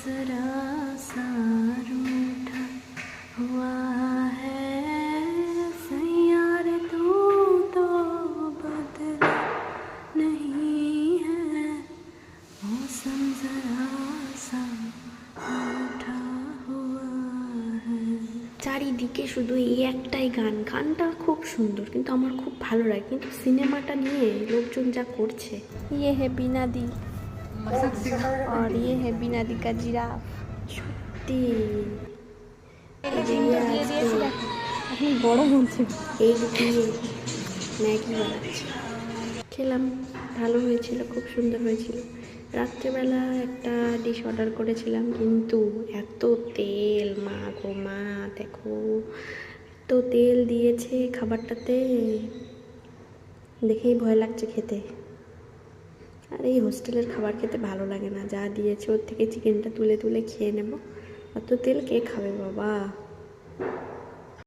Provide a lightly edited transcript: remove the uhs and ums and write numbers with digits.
जरा सा रूठा हुआ है सैयारे तू तो बदला नहीं है मौसम जरा सा रूठा हुआ है। চারিদিকে শুধু এই একটাই গান, গানটা খুব সুন্দর কিন্তু আমার খুব ভালো লাগে, কিন্তু সিনেমাটা নিয়ে লোকজন যা করছে। ইয়ে হে বিনা দি আর ইয়ে হে বিনা দি কা জিরাফ, সত্যি এখন বড় বলছে এই দিয়ে ম্যাগি বানাচ্ছে, খেলাম, ভালো হয়েছিল, খুব সুন্দর হয়েছিল। রাত্রেবেলা একটা ডিশ অর্ডার করেছিলাম কিন্তু এত তেল, মা গো মা, দেখো এত তেল দিয়েছে খাবারটাতে, দেখেই ভয় লাগছে খেতে। আর এই হোস্টেলের খাবার খেতে ভালো লাগে না, যা দিয়েছে ওর থেকে চিকেনটা তুলে তুলে খেয়ে নেব, অত তেল কে খাবে বাবা।